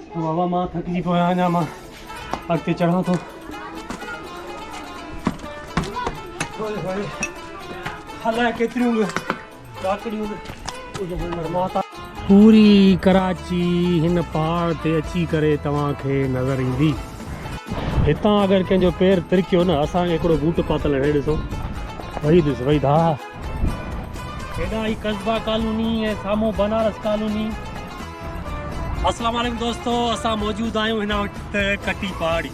बाबा मां थकजी पियो आहियां अञा मां अॻिते चढ़ां थो। हलाए केतिरियूं बि ॾाकड़ियूं माता पूरी कराची हिन पहाड़ ते अची करे तव्हांखे नज़र ईंदी। हितां अगरि कंहिंजो पेर तिरकियो न, असांखे हिकिड़ो बूट पातल हे ॾिसो वही ॾिस वही धा हेॾा ई कस्बा कॉलोनी ऐं साम्हूं बनारस कॉलोनी। अस्सलाम वालेकुम दोस्तों, असां मौजूदु आहियूं हिन वक़्तु कटी पहाड़ी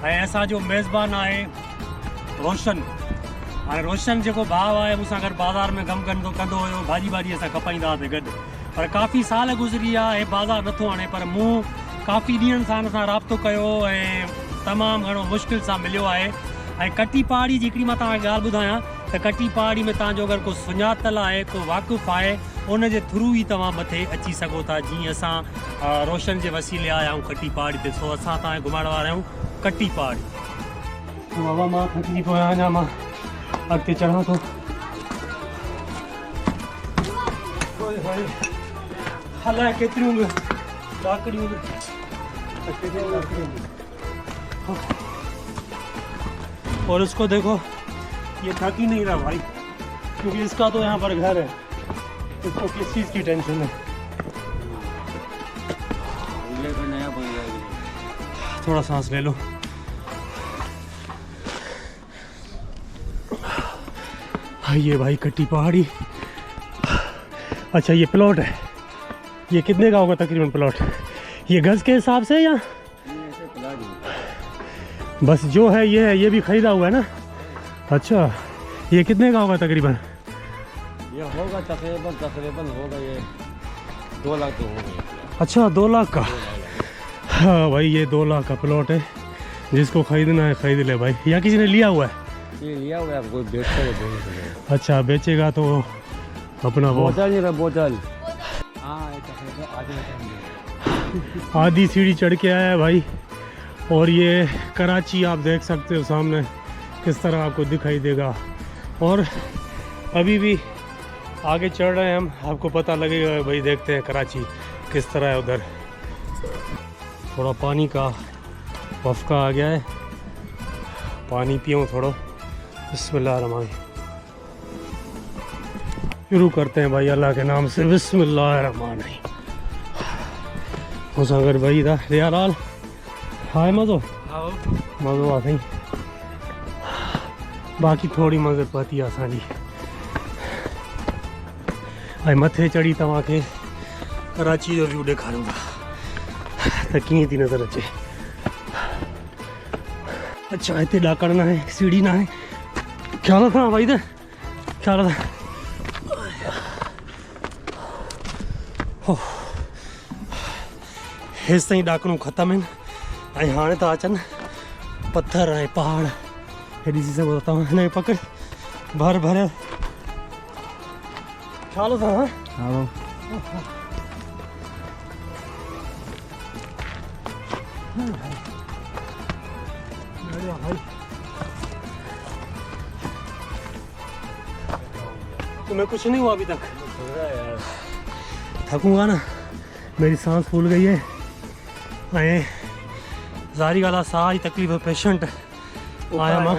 ऐं असांजो मेज़बान आहे रोशन। हाणे रोशन जेको भाउ आहे मूंसां गॾु बाज़ार में कमु कंदो हुयो, भाॼी असां खपाईंदा हुआसीं गॾु, पर काफ़ी साल गुज़री विया हे बाज़ार नथो आणे। पर मूं काफ़ी ॾींहंनि सां हिन सां राब्तो कयो ऐं तमामु घणो मुश्किल सां मिलियो आहे। ऐं कटी पहाड़ी जी हिकिड़ी मां तव्हांखे ॻाल्हि ॿुधायां त कटी पहाड़ी में तव्हांजो अगरि को सुञातल आहे, को वाक़ुफ़ु आहे, उन जे थ्रू ई तव्हां मथे अची सघो था। जीअं असां रोशन जे वसीले आया आहियूं कटी पहाड़ी ते, सो असां तव्हांखे घुमाइण वारा आहियूं कटी पहाड़ी। बाबा मां थकिजी पियो आहियां अञा मां अॻिते चढ़ां थो। हलाए केतिरियूं बि ॾाकड़ियूं और उसको देखो ये थक ही नहीं रहा भाई, क्योंकि इसका तो यहाँ पर घर है, इसको किस चीज़ की टेंशन है। थोड़ा सांस ले लो। ये भाई कटी पहाड़ी। अच्छा ये प्लॉट है, ये कितने का होगा तकरीबन प्लॉट? ये गज के हिसाब से या बस जो है ये भी खरीदा हुआ है ना? अच्छा ये कितने का होगा तकरीबन? ये होगा तकरीबन होगा ये 2 लाख तो होगा। अच्छा 2 लाख का? हाँ भाई ये 2 लाख का प्लॉट है, जिसको खरीदना है खरीद ले भाई। या किसी ने लिया हुआ है? ये लिया हुआ है, कोई बेचेगा। अच्छा बेचेगा तो अपना वो बोतल आधी सीढ़ी चढ़ के आया है भाई। और ये कराची आप देख सकते हो सामने किस तरह आपको दिखाई देगा। और अभी भी आगे चढ़ रहे हैं हम, आपको पता लगेगा भाई। देखते हैं कराची किस तरह है उधर। थोड़ा पानी का वफ़का आ गया है, पानी पीऊँ थोड़ा। बिस्मिल्लाह शुरू करते हैं भाई अल्लाह के नाम से। बिस्मिल्लाह मुसागर भाई था रियालाल हाय मज़ो आ सही। बाक़ी थोड़ी मज़े पती आहे असांजी। ऐं मथे चढ़ी तव्हांखे कराची जो व्यू ॾेखारूं था त कीअं थी नज़र अचे। अच्छा हिते ॾाकड़ न आहे, सीढ़ी न आहे। ख़्याल सां भाई त ख़्याल सां। हेसि ताईं ॾाकड़ूं ख़तमु आहिनि ऐं हाणे था अचनि पत्थर ऐं पहाड़। हे ॾिसी सघो था तव्हां हिन खे पकड़ भर भरियल। ख़्याल सां हाँ तुम्हें कुछ नहीं हुआ अभी तक? थकूंगा ना, मेरी सांस फूल गई है। ऐं ज़ारी गाला साह जी तकलीफ़ पेशेंट आया मां।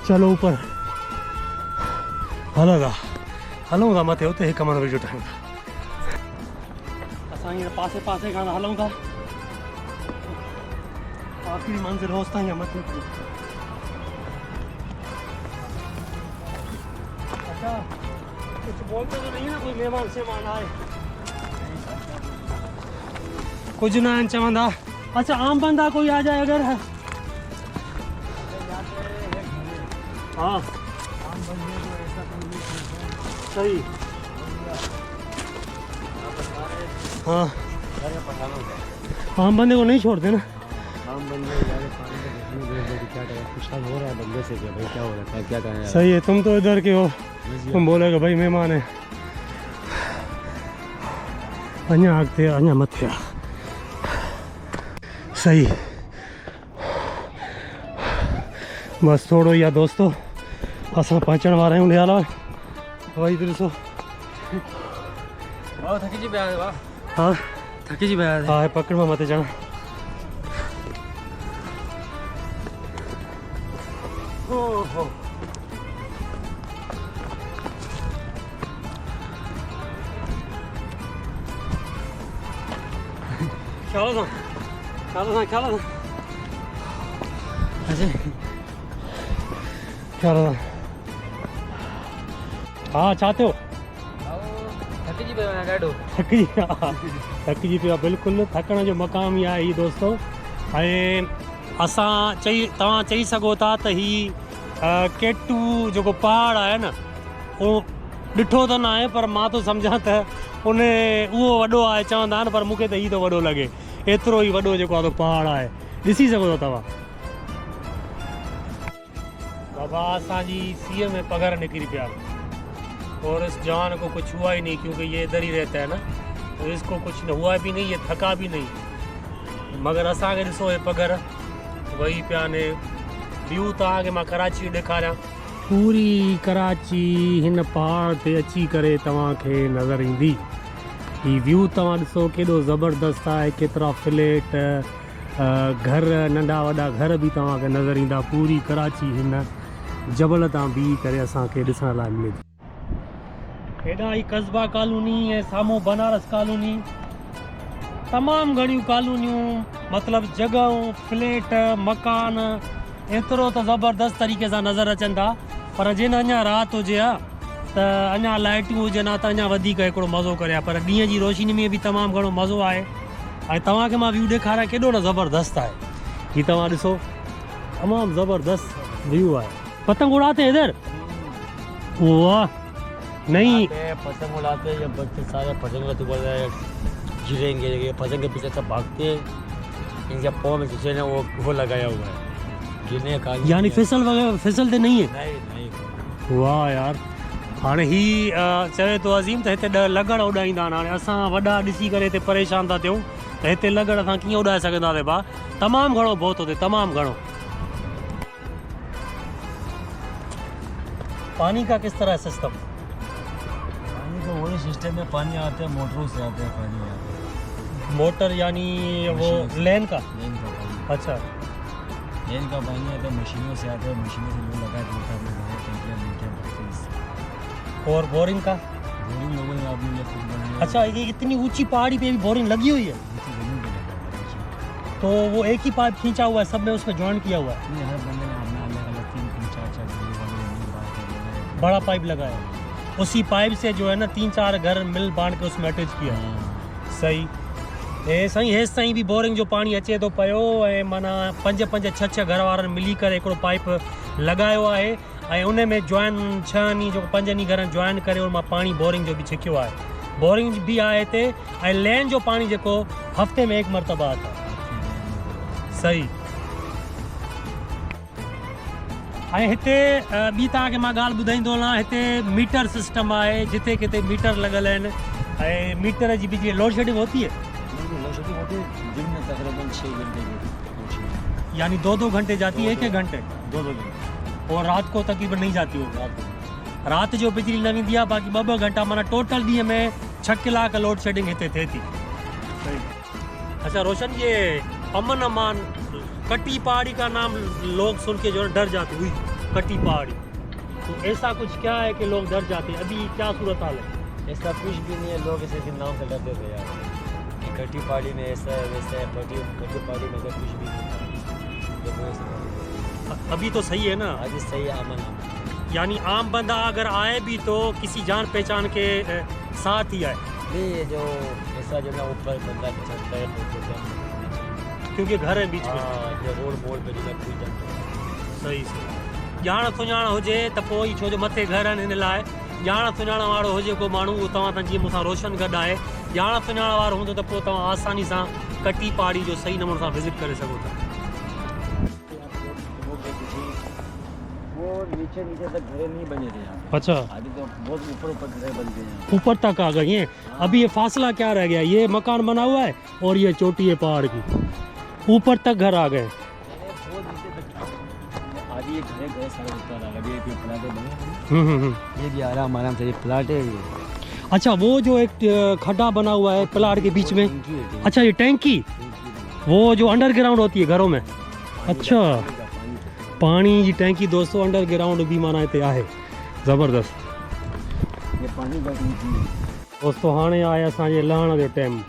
चलो ऊपर हलूं था मथे, उते 1 मिनट जो टाइम असां हींअर पासे खां हलूं था। आख़िरी मंज़िल होसि ताईं आहे मथे। अच्छा कुछ बोलते तो नहीं ना, कोई मेहमान शेमान आए? कुछ ना चवंदा। अच्छा आम बंदा कोई आ जाए अगर है? हाँ सही। हाँ आम बंदे को नहीं छोड़ते ना। आम बंदे क्या हो रहा है बंदे से, क्या भाई क्या हो रहा है, क्या करें? सही है, तुम तो इधर के हो, तुम बोलेगा भाई मेहमान है। अञा अॻिते अञा मथे सही। बस थोड़ो ही आहे दोस्तों, असां पहुचण वारा आहियूं ॾियाला। वही ॾिसो थकी जी पिया। हाँ थकी जी भैया हाँ पकड़ में मत जाना। ओहो ख्याल हाँ चाहते हो थकिजी पिया बिल्कुलु थकण जो मक़ाम ई आहे ही दोस्तो। ऐं असां तव्हां चई सघो था त ही केटू जेको पहाड़ आहे न उहो ॾिठो त न आहे पर मां थो सम्झां त उहो वॾो आहे चवंदा आहिनि पर मूंखे त ही थो वॾो लॻे एतिरो ई वॾो जेको आहे पहाड़ आहे ॾिसी सघो था तव्हां। बाबा असांजी सीअ में पघर निकिरी पिया और इस जवान को कुछ हुआ ही नहीं क्योंकि ये इधर ही रहता है ना तो इसको कुछ हुआ भी नहीं, ये थका भी नहीं। मगर असांखे ॾिसो हे पघर वही पिया ने व्यू तव्हांखे मां कराची ॾेखारियां। पूरी कराची हिन पहाड़ ते अची करे तव्हांखे नज़र ईंदी। ही व्यू तव्हां ॾिसो केॾो ज़बरदस्त आहे, केतिरा फ्लैट घर नंढा वॾा घर बि तव्हांखे नज़र ईंदा। पूरी कराची हिन जबल तां बीह करे असांखे ॾिसण लाइ मिले थी। हेॾा ई कस्बा कॉलोनी ऐं साम्हूं बनारस कॉलोनी तमामु घणियूं कॉलोनियूं मतिलबु जॻहियूं फ्लैट मकान एतिरो त ज़बरदस्त तरीक़े सां नज़र अचनि था। पर जिन अञा राति हुजे हा त अञा लाइटियूं हुजनि हा त अञा वधीक हिकिड़ो मज़ो करे हा। पर ॾींहं जी रोशनी में बि तमामु घणो मज़ो आहे। ऐं तव्हांखे मां व्यू ॾेखारियां केॾो न ज़बरदस्त आहे। ही तव्हां ॾिसो तमामु ज़बरदस्त व्यू आहे। पतंग उड़ाते इधर वाह नहीं पतंग उड़ाते ये बच्चे सारे पतंग तो बोल रहे गिरेंगे, ये पतंग के पीछे सब भागते इनके पाँव में किसी ने वो लगाया हुआ है गिरने का यानी फिसल वगैरह फिसलते नहीं है। नहीं वाह यार हाणे ही चवे तो अज़ीम त हिते लॻड़ उॾाईंदा आहिनि। हाणे असां वॾा ॾिसी करे हिते परेशान था थियूं त हिते लॻड़ असां कीअं उॾाए सघंदासीं भाउ। तमामु घणो बहुत हुते तमामु घणो। पानी का किस तरह सिस्टम? पानी तो वही सिस्टम में पानी आते हैं मोटरों से आते हैं पानी आते हैं। मोटर यानी वो लेन का पानी अच्छा लेन का पानी आता है मशीनों से आते हैं मशीनों से लोग लगा देता है टंकियाँ मिलके भरते। और बोरिंग का बोरिंग लोगों ने अपने लिए खुद बनाया। अच्छा ये इतनी ऊंची पहाड़ी पे भी बोरिंग लगी हुई है तो वो एक ही पाइप खींचा हुआ है सब में उसमें जॉइन किया हुआ है? हर बंदे ने अपना अलग अलग 3-4 बड़ा पाइप लगा है उसी पाइप से जो है ना 3-4 घर मिल बांध के उसमें अटैच किया है। सही ए सही हेसि ताईं भी बोरिंग जो पानी अचे थो पियो ऐं माना 5-5 6 घर वारनि मिली करे हिकिड़ो पाइप लॻायो आहे ऐं उन में जॉइन 6 जो 5 घरनि जॉइन करे उन मां पाणी बोरिंग जो बि छिकियो आहे। बोरिंग बि आहे हिते ऐं लेन जो पाणी जेको हफ़्ते में 1 मरतबा आता सही। ऐं हिते ॿी तव्हांखे मां ॻाल्हि ॿुधाईंदो हलां हिते मीटर सिस्टम आहे जिते किथे मीटर लॻल आहिनि ऐं मीटर जी बिजली लोड शेडिंग होती है दिन में तकरीबन 6 घंटे यानी 2-2 घंटे जाती है 1-1 घंटे 2-2 घंटे और रात को तकरीबन नहीं जाती होगी। रात जो बिजली न वेंदी आहे बाक़ी 2-2 घंटा माना टोटल ॾींहं में 6 कलाक लोड शेडिंग हिते थिए थी। अच्छा रोशन ये अमन अमान कटी पहाड़ी का नाम लोग सुन के जो है डर जाते हुई कटी पहाड़ी तो ऐसा कुछ क्या है कि लोग डर जाते हैं? अभी क्या सूरत हाल है? ऐसा कुछ भी नहीं है लोग इसे नाम से डरते थे यार कि कटी पहाड़ी में ऐसा है वैसा है कटी पहाड़ी में कुछ भी नहीं। अभी तो सही है ना? अभी सही है अमन यानी आम बंदा अगर आए भी तो किसी जान पहचान के साथ ही आए नहीं ये जो ऐसा जो ना ऊपर बंदा चलता है क्योंकि घर है बीच में ये रोड मोड़ पे जो खुल जाता है। सही सही ॼाण सुञाण हुजे त पोइ छो जो मथे घर आहिनि हिन लाइ ॼाण सुञाण वारो हुजे को माण्हू उहो तव्हां सां जीअं मूंसां रोशन गॾु आहे ॼाण सुञाण वारो हूंदो त पोइ तव्हां आसानी सां कटी पहाड़ी जो सही नमूने सां विज़िट करे सघो था। वो नीचे तक घरें नहीं बने थे यहाँ। अच्छा अभी तो बहुत ऊपर घरें बन गए हैं। ऊपर तक आ गई हैं। अभी ये फासला क्या रह गया? ये मकान बना हुआ है और ये चोटी है पहाड़ की ऊपर तक घर आ गए। अभी ये घरे सारे ऊपर आ गए। ये प्लाट बने ये भी आराम से ये प्लाट है ये। अच्छा वो जो एक खड्डा बना हुआ है प्लाट के बीच में, अच्छा ये टैंकी, वो जो अंडरग्राउंड होती है घरों में। अच्छा पानी जी टैंकी दोस्तों अंडरग्राउंड भी माना हिते आहे ज़बरदस्त। दोस्तों हाणे आहे असांजे लहण जो टाइम,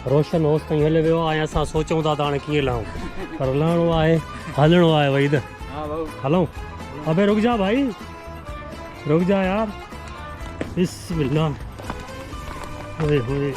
रोशन होस ताईं हले वियो आहे, असां सोचूं था त हाणे कीअं लहूं, पर लहणो आहे, हलणो आहे वहीद। हलूं? अबे रुक जा भाई, रुक जा यार। बिस्मिल्लाह। ओए होए।